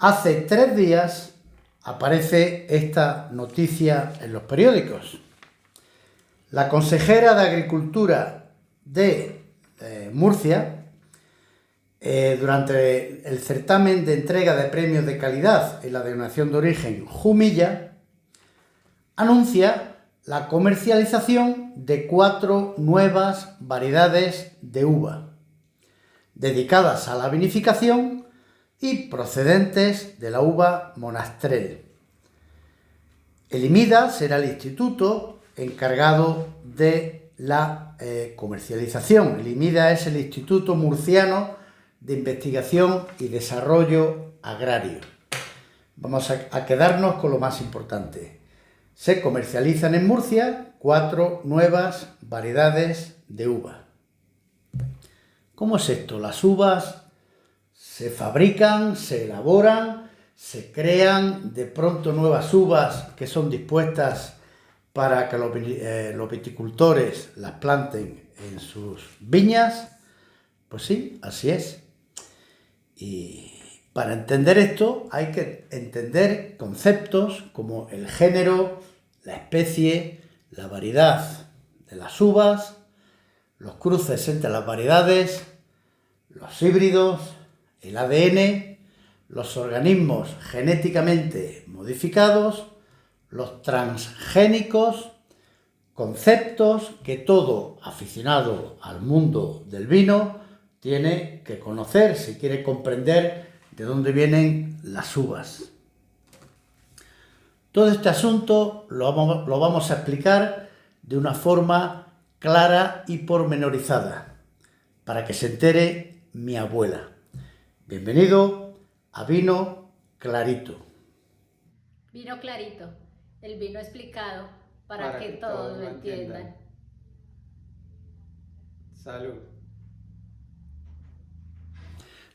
Hace 3 días aparece esta noticia en los periódicos. La consejera de Agricultura de Murcia, durante el certamen de entrega de premios de calidad en la denominación de origen Jumilla, anuncia la comercialización de 4 nuevas variedades de uva, dedicadas a la vinificación y procedentes de la uva Monastrell. El IMIDA será el instituto encargado de la comercialización. El IMIDA es el Instituto Murciano de Investigación y Desarrollo Agrario. Vamos a quedarnos con lo más importante. Se comercializan en Murcia 4 nuevas variedades de uva. ¿Cómo es esto? Las uvas se fabrican, se elaboran, se crean de pronto nuevas uvas que son dispuestas para que los viticultores las planten en sus viñas. Pues sí, así es. Y para entender esto hay que entender conceptos como el género, la especie, la variedad de las uvas, los cruces entre las variedades, los híbridos, el ADN, los organismos genéticamente modificados, los transgénicos, conceptos que todo aficionado al mundo del vino tiene que conocer si quiere comprender de dónde vienen las uvas. Todo este asunto lo vamos a explicar de una forma clara y pormenorizada, para que se entere mi abuela. Bienvenido a Vino Clarito. Vino Clarito, el vino explicado para que todos lo entiendan. Salud.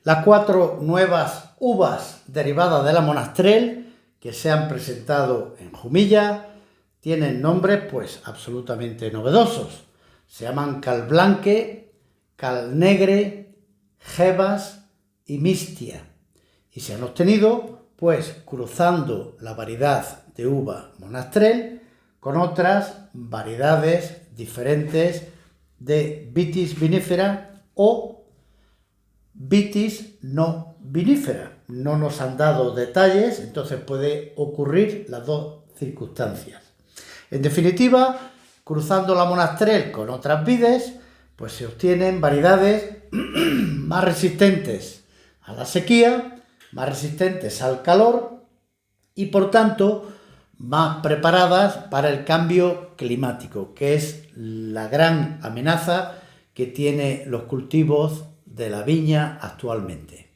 Las 4 nuevas uvas derivadas de la Monastrell que se han presentado en Jumilla tienen nombres pues absolutamente novedosos. Se llaman Cal Blanque, Cal Negre, Jebas y Mistia, y se han obtenido pues cruzando la variedad de uva Monastrell con otras variedades diferentes de Vitis vinifera o Vitis no vinifera. No nos han dado detalles, entonces puede ocurrir las dos circunstancias. En definitiva, cruzando la Monastrell con otras vides, pues se obtienen variedades más resistentes a la sequía, más resistentes al calor y por tanto más preparadas para el cambio climático, que es la gran amenaza que tienen los cultivos de la viña actualmente.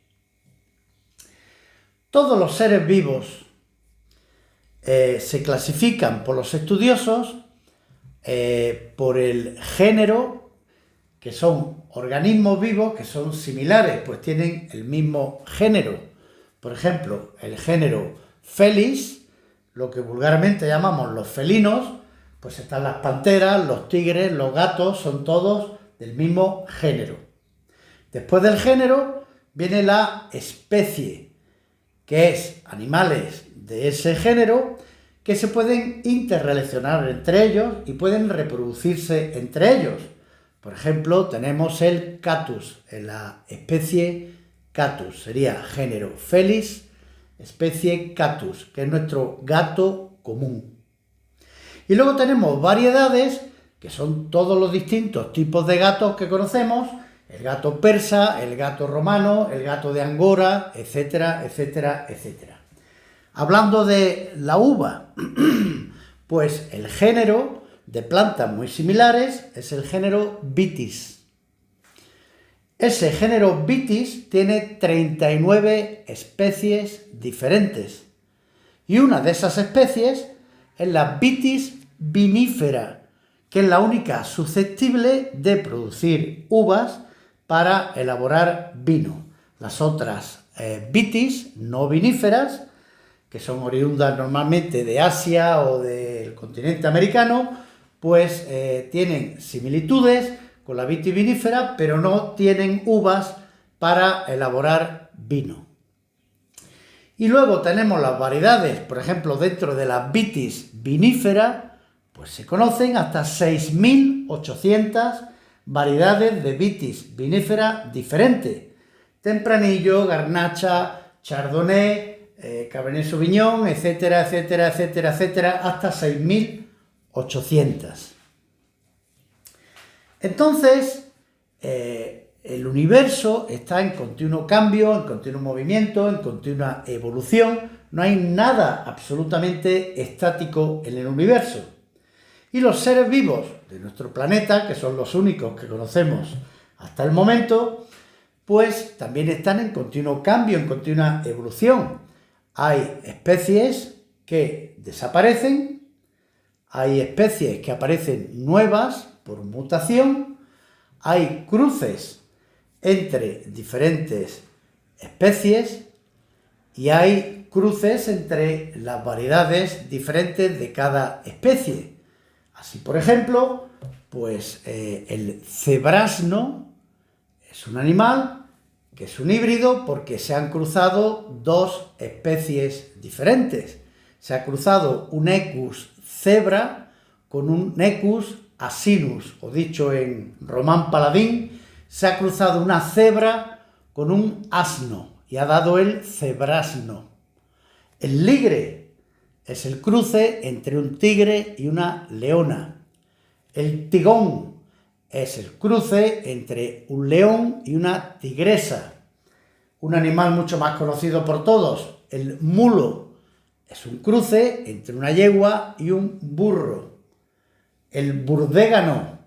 Todos los seres vivos se clasifican por los estudiosos por el género, que son organismos vivos que son similares, pues tienen el mismo género. Por ejemplo, el género Felis, lo que vulgarmente llamamos los felinos, pues están las panteras, los tigres, los gatos, son todos del mismo género. Después del género viene la especie, que es animales de ese género que se pueden interrelacionar entre ellos y pueden reproducirse entre ellos. Por ejemplo, tenemos el Catus, en la especie Catus, sería género Felis, especie Catus, que es nuestro gato común. Y luego tenemos variedades que son todos los distintos tipos de gatos que conocemos, el gato persa, el gato romano, el gato de Angora, etcétera, etcétera, etcétera. Hablando de la uva, pues el género de plantas muy similares es el género Vitis. Ese género Vitis tiene 39 especies diferentes y una de esas especies es la Vitis vinifera, que es la única susceptible de producir uvas para elaborar vino. Las otras Vitis no viníferas, que son oriundas normalmente de Asia o del continente americano, pues tienen similitudes con la Vitis vinífera, pero no tienen uvas para elaborar vino. Y luego tenemos las variedades, por ejemplo, dentro de la Vitis vinífera, pues se conocen hasta 6.800 variedades de Vitis vinífera diferentes. Tempranillo, Garnacha, Chardonnay, Cabernet Sauvignon, etcétera, etcétera, etcétera, etcétera, hasta 6.800. Entonces, el universo está en continuo cambio, en continuo movimiento, en continua evolución. No hay nada absolutamente estático en el universo. Y los seres vivos de nuestro planeta, que son los únicos que conocemos hasta el momento, pues también están en continuo cambio, en continua evolución. Hay especies que desaparecen, hay especies que aparecen nuevas por mutación, hay cruces entre diferentes especies y hay cruces entre las variedades diferentes de cada especie. Así, por ejemplo, pues el cebrasno es un animal que es un híbrido porque se han cruzado dos especies diferentes. Se ha cruzado un Equus cebra con un Equus asinus, o dicho en román paladín, se ha cruzado una cebra con un asno y ha dado el cebrasno. El ligre es el cruce entre un tigre y una leona. El tigón es el cruce entre un león y una tigresa. Un animal mucho más conocido por todos, el mulo, es un cruce entre una yegua y un burro. El burdégano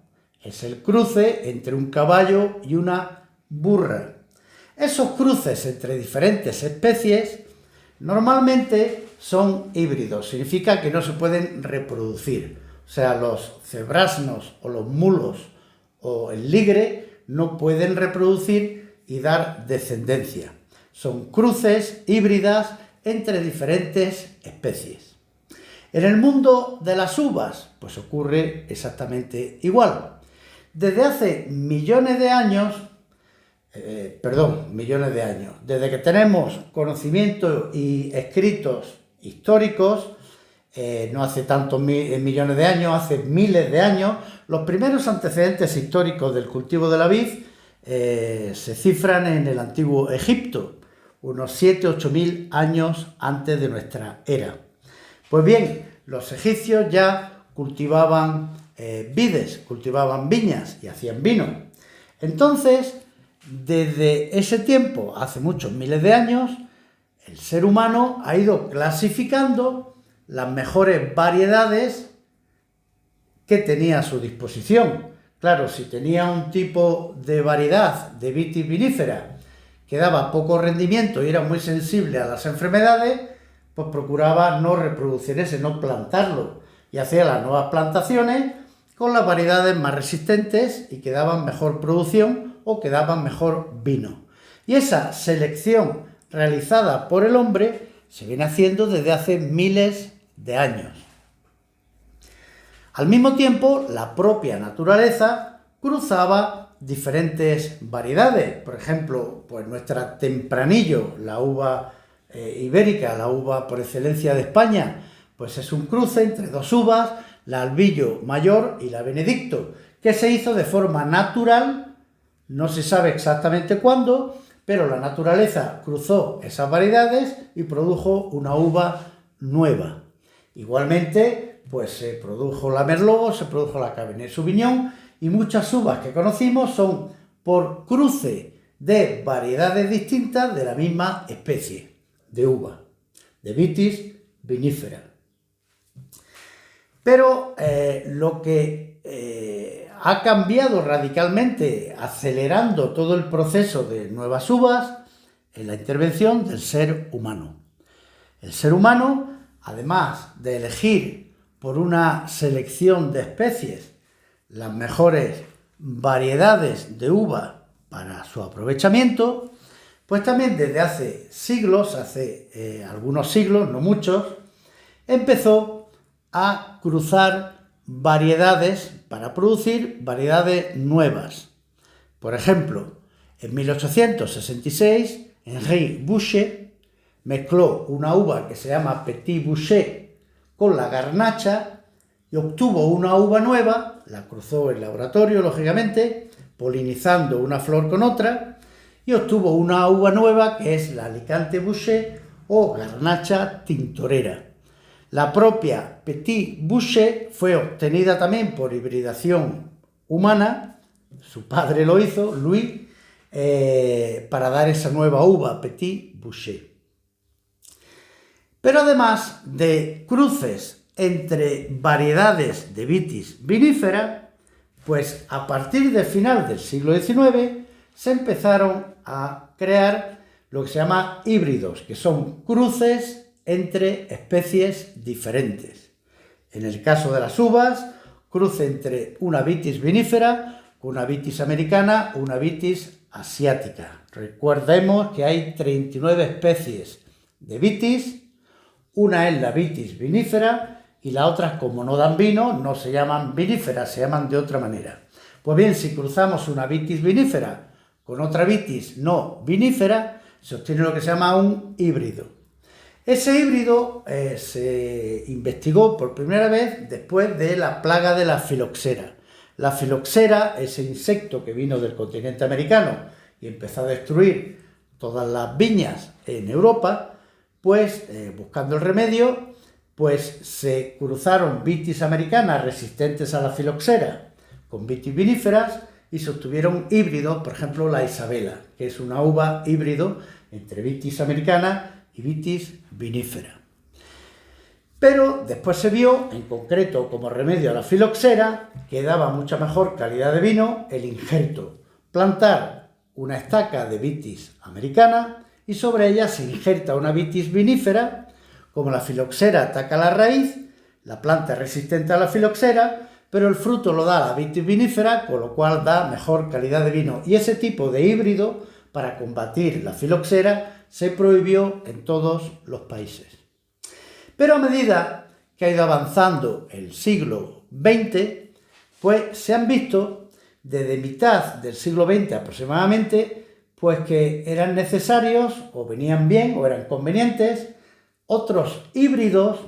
es el cruce entre un caballo y una burra. Esos cruces entre diferentes especies normalmente son híbridos, significa que no se pueden reproducir. O sea, los cebrasnos o los mulos o el ligre no pueden reproducir y dar descendencia. Son cruces híbridas entre diferentes especies. En el mundo de las uvas, pues ocurre exactamente igual. Desde hace millones de años, desde que tenemos conocimiento y escritos históricos, no hace tantos millones de años, hace miles de años, los primeros antecedentes históricos del cultivo de la vid se cifran en el antiguo Egipto, unos 7.000-8.000 años antes de nuestra era. Pues bien, los egipcios ya cultivaban vides, cultivaban viñas y hacían vino. Entonces, desde ese tiempo, hace muchos miles de años, el ser humano ha ido clasificando las mejores variedades que tenía a su disposición. Claro, si tenía un tipo de variedad de Vitis vinífera que daba poco rendimiento y era muy sensible a las enfermedades, pues procuraba no reproducir ese, no plantarlo, y hacía las nuevas plantaciones con las variedades más resistentes y que daban mejor producción o que daban mejor vino. Y esa selección realizada por el hombre se viene haciendo desde hace miles de años. Al mismo tiempo, la propia naturaleza cruzaba diferentes variedades. Por ejemplo, pues nuestra Tempranillo, la uva ibérica, la uva por excelencia de España, pues es un cruce entre dos uvas, la Albillo Mayor y la Benedicto, que se hizo de forma natural, no se sabe exactamente cuándo, pero la naturaleza cruzó esas variedades y produjo una uva nueva. Igualmente, pues se produjo la Merlot, se produjo la Cabernet Sauvignon, y muchas uvas que conocimos son por cruce de variedades distintas de la misma especie de uva, de Vitis vinifera. Pero lo que ha cambiado radicalmente, acelerando todo el proceso de nuevas uvas, es la intervención del ser humano. El ser humano, además de elegir por una selección de especies las mejores variedades de uva para su aprovechamiento, pues también desde hace siglos, algunos siglos, no muchos, empezó a cruzar variedades para producir variedades nuevas. Por ejemplo, en 1866, Henri Boucher mezcló una uva que se llama Petit Boucher con la garnacha y obtuvo una uva nueva, la cruzó en laboratorio, lógicamente, polinizando una flor con otra, y obtuvo una uva nueva que es la Alicante Boucher o garnacha tintorera. La propia Petit Boucher fue obtenida también por hibridación humana, su padre lo hizo, Louis, para dar esa nueva uva, Petit Boucher. Pero además de cruces entre variedades de Vitis vinifera, pues a partir del final del siglo XIX se empezaron a crear lo que se llama híbridos, que son cruces entre especies diferentes. En el caso de las uvas, cruce entre una Vitis vinifera con una Vitis americana o una Vitis asiática. Recordemos que hay 39 especies de Vitis, una es la Vitis vinifera y las otras, como no dan vino, no se llaman viníferas, se llaman de otra manera. Pues bien, si cruzamos una Vitis vinifera con otra Vitis no vinífera, se obtiene lo que se llama un híbrido. Ese híbrido se investigó por primera vez después de la plaga de la filoxera. La filoxera, ese insecto que vino del continente americano y empezó a destruir todas las viñas en Europa, pues buscando el remedio, pues se cruzaron Vitis americanas resistentes a la filoxera con Vitis viníferas y se obtuvieron híbridos, por ejemplo la Isabela, que es una uva híbrido entre Vitis americana y Vitis vinífera. Pero después se vio, en concreto como remedio a la filoxera, que daba mucha mejor calidad de vino el injerto. Plantar una estaca de Vitis americana y sobre ella se injerta una Vitis vinífera. Como la filoxera ataca la raíz, la planta es resistente a la filoxera, pero el fruto lo da la Vitis vinífera, con lo cual da mejor calidad de vino. Y ese tipo de híbrido, para combatir la filoxera, se prohibió en todos los países. Pero a medida que ha ido avanzando el siglo XX, pues se han visto, desde mitad del siglo XX aproximadamente, pues que eran necesarios, o venían bien, o eran convenientes, otros híbridos,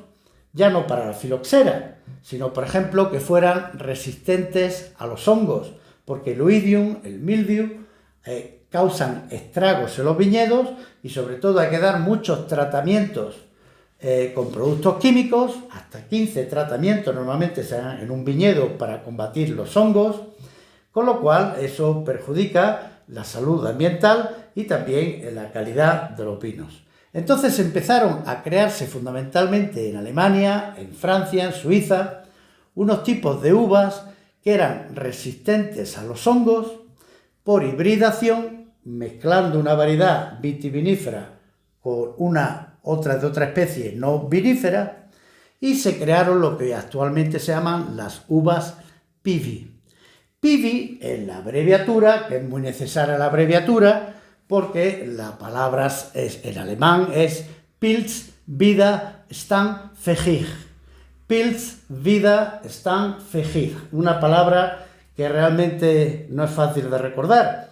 ya no para la filoxera, sino, por ejemplo, que fueran resistentes a los hongos, porque el oidium, el mildiu, causan estragos en los viñedos y sobre todo hay que dar muchos tratamientos con productos químicos, hasta 15 tratamientos normalmente se dan en un viñedo para combatir los hongos, con lo cual eso perjudica la salud ambiental y también la calidad de los vinos. Entonces empezaron a crearse fundamentalmente en Alemania, en Francia, en Suiza, unos tipos de uvas que eran resistentes a los hongos por hibridación, mezclando una variedad vitivinífera con otra de otra especie no vinífera, y se crearon lo que actualmente se llaman las uvas Pivi. Pivi es la abreviatura, que es muy necesaria la abreviatura, porque la palabra en alemán es Pils, Vida, Stand, Fegig. Pils, Vida, Stand, Fegig. Una palabra que realmente no es fácil de recordar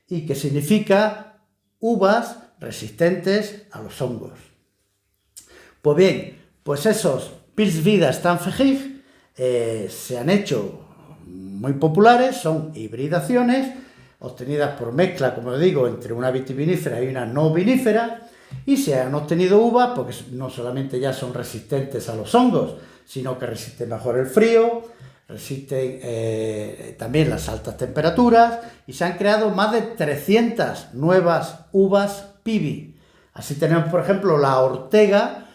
y que significa uvas resistentes a los hongos. Pues bien, pues esos Pils, Vida, Stand, Fegig se han hecho muy populares, son hibridaciones obtenidas por mezcla, como digo, entre una vitivinífera y una no vinífera, Y se han obtenido uvas porque no solamente ya son resistentes a los hongos, sino que resisten mejor el frío, resisten también las altas temperaturas, y se han creado más de 300 nuevas uvas Pivi. Así tenemos, por ejemplo, la Ortega,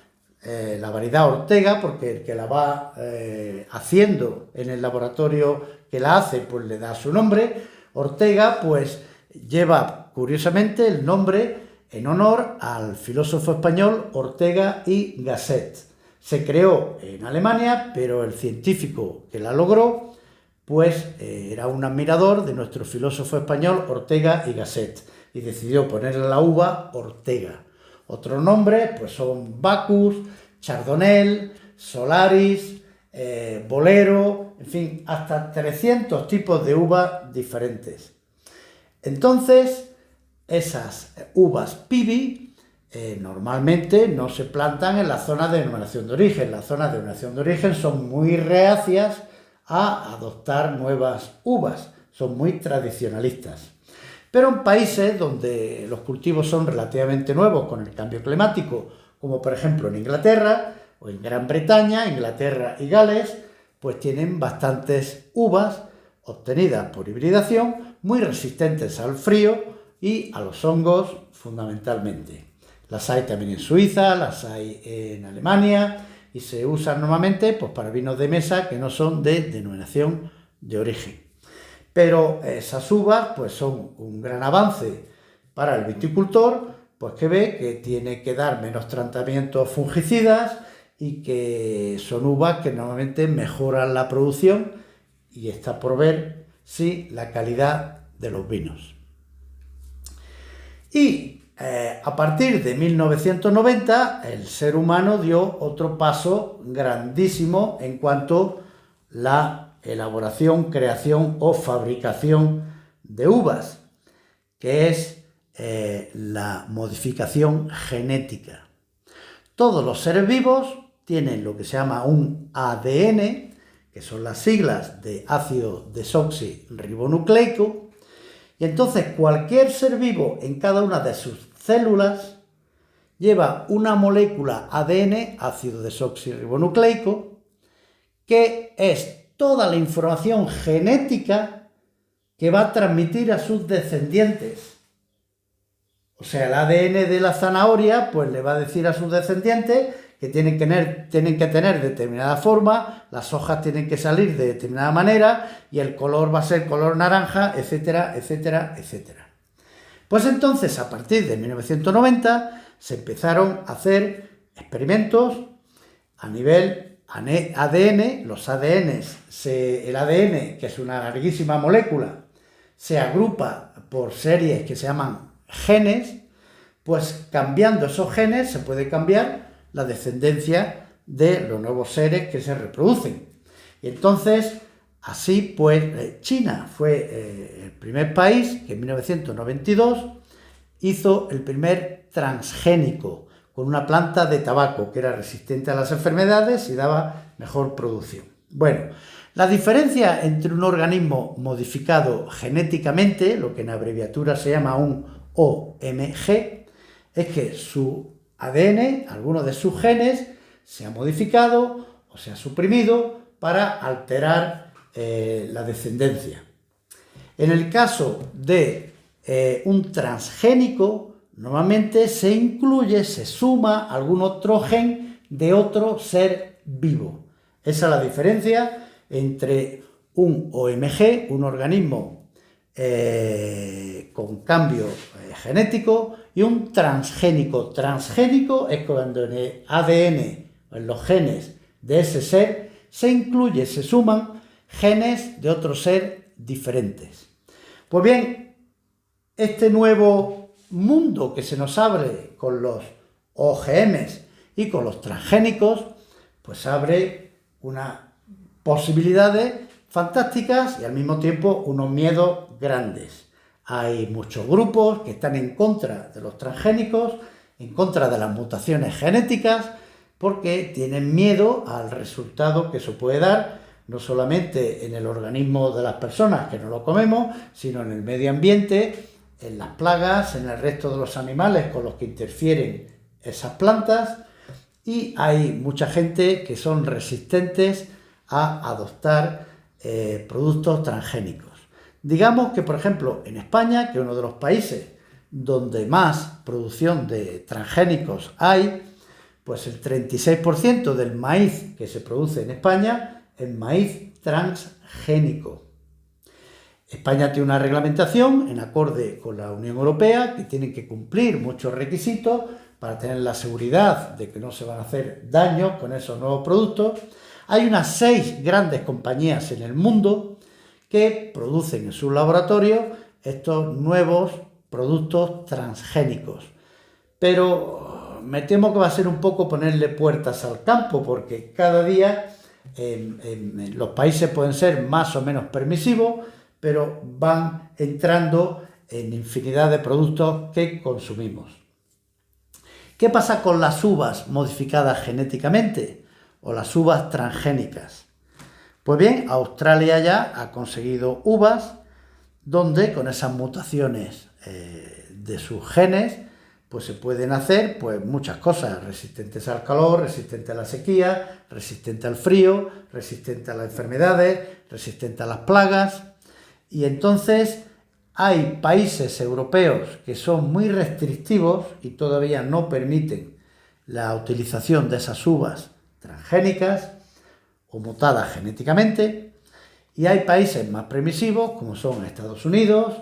la variedad Ortega, porque el que la va haciendo en el laboratorio que la hace, pues le da su nombre. Ortega, pues lleva curiosamente el nombre en honor al filósofo español Ortega y Gasset. Se creó en Alemania, pero el científico que la logró, pues era un admirador de nuestro filósofo español Ortega y Gasset, y decidió ponerle a la uva Ortega. Otros nombres pues son Bacchus, Chardonnay, Solaris, Bolero, en fin, hasta 300 tipos de uvas diferentes. Entonces, esas uvas Pivi normalmente no se plantan en la zona de denominación de origen. Las zonas de denominación de origen son muy reacias a adoptar nuevas uvas, son muy tradicionalistas. Pero en países donde los cultivos son relativamente nuevos con el cambio climático, como por ejemplo en Inglaterra o en Gran Bretaña, Inglaterra y Gales, pues tienen bastantes uvas obtenidas por hibridación, muy resistentes al frío y a los hongos fundamentalmente. Las hay también en Suiza, las hay en Alemania y se usan normalmente pues, para vinos de mesa que no son de denominación de origen. Pero esas uvas pues, son un gran avance para el viticultor, pues que ve que tiene que dar menos tratamientos fungicidas y que son uvas que normalmente mejoran la producción y está por ver si la calidad de los vinos. Y a partir de 1990 el ser humano dio otro paso grandísimo en cuanto a la elaboración, creación o fabricación de uvas, que es la modificación genética. Todos los seres vivos tienen lo que se llama un ADN, que son las siglas de ácido desoxirribonucleico, y entonces cualquier ser vivo en cada una de sus células lleva una molécula ADN, ácido desoxirribonucleico, que es toda la información genética que va a transmitir a sus descendientes. O sea, el ADN de la zanahoria pues le va a decir a sus descendientes que tienen que tener determinada forma, las hojas tienen que salir de determinada manera y el color va a ser color naranja, etcétera, etcétera, etcétera. Pues entonces, a partir de 1990, se empezaron a hacer experimentos a nivel ADN. Los ADNs, el ADN, que es una larguísima molécula, se agrupa por series que se llaman genes, pues cambiando esos genes se puede cambiar la descendencia de los nuevos seres que se reproducen. Y entonces, así pues, China fue el primer país que en 1992 hizo el primer transgénico con una planta de tabaco que era resistente a las enfermedades y daba mejor producción. Bueno, la diferencia entre un organismo modificado genéticamente, lo que en abreviatura se llama un OMG, es que su ADN, algunos de sus genes, se ha modificado o se ha suprimido para alterar la descendencia. En el caso de un transgénico, normalmente se incluye, se suma algún otro gen de otro ser vivo. Esa es la diferencia entre un OMG, un organismo con cambio genético, y un transgénico. Transgénico es cuando en el ADN, en los genes de ese ser, se incluye, se suman genes de otro ser diferentes. Pues bien, este nuevo mundo que se nos abre con los OGMs y con los transgénicos, pues abre unas posibilidades fantásticas y al mismo tiempo unos miedos grandes. Hay muchos grupos que están en contra de los transgénicos, en contra de las mutaciones genéticas, porque tienen miedo al resultado que eso puede dar, no solamente en el organismo de las personas que no lo comemos, sino en el medio ambiente, en las plagas, en el resto de los animales con los que interfieren esas plantas y hay mucha gente que son resistentes a adoptar productos transgénicos. Digamos que, por ejemplo, en España, que es uno de los países donde más producción de transgénicos hay, pues el 36% del maíz que se produce en España es maíz transgénico. España tiene una reglamentación en acorde con la Unión Europea que tiene que cumplir muchos requisitos para tener la seguridad de que no se van a hacer daños con esos nuevos productos. Hay unas 6 grandes compañías en el mundo que producen en sus laboratorios estos nuevos productos transgénicos. Pero me temo que va a ser un poco ponerle puertas al campo, porque cada día los países pueden ser más o menos permisivos, pero van entrando en infinidad de productos que consumimos. ¿Qué pasa con las uvas modificadas genéticamente o las uvas transgénicas? Pues bien, Australia ya ha conseguido uvas donde con esas mutaciones de sus genes pues se pueden hacer pues muchas cosas, resistentes al calor, resistentes a la sequía, resistentes al frío, resistentes a las enfermedades, resistentes a las plagas. Y entonces hay países europeos que son muy restrictivos y todavía no permiten la utilización de esas uvas transgénicas o mutadas genéticamente, y hay países más permisivos como son Estados Unidos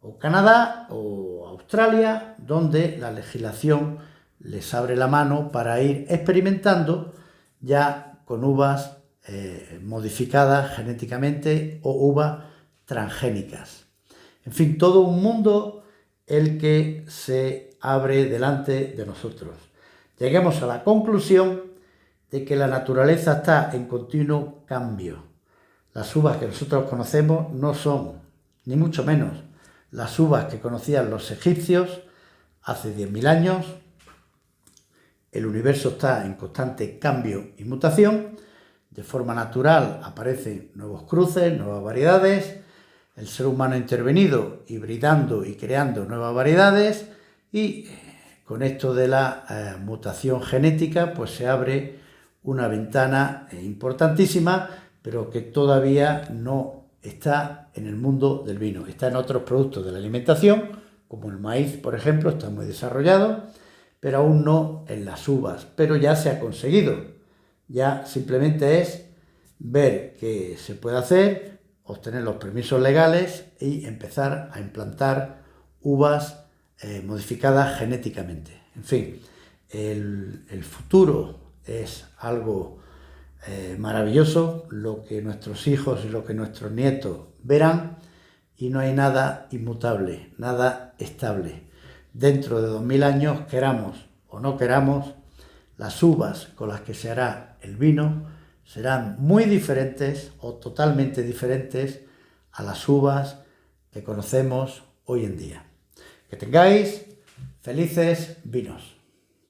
o Canadá o Australia, donde la legislación les abre la mano para ir experimentando ya con uvas modificadas genéticamente o uvas transgénicas. En fin, todo un mundo el que se abre delante de nosotros. Lleguemos a la conclusión de que la naturaleza está en continuo cambio. Las uvas que nosotros conocemos no son, ni mucho menos, las uvas que conocían los egipcios hace 10.000 años. El universo está en constante cambio y mutación. De forma natural aparecen nuevos cruces, nuevas variedades. El ser humano ha intervenido hibridando y creando nuevas variedades, y con esto de la mutación genética pues se abre una ventana importantísima, pero que todavía no está en el mundo del vino. Está en otros productos de la alimentación, como el maíz, por ejemplo, está muy desarrollado, pero aún no en las uvas. Pero ya se ha conseguido. Ya simplemente es ver qué se puede hacer, obtener los permisos legales y empezar a implantar uvas modificadas genéticamente. En fin, el futuro es algo maravilloso, lo que nuestros hijos y lo que nuestros nietos verán, y no hay nada inmutable, nada estable. Dentro de 2000 años, queramos o no queramos, las uvas con las que se hará el vino serán muy diferentes o totalmente diferentes a las uvas que conocemos hoy en día. Que tengáis felices vinos.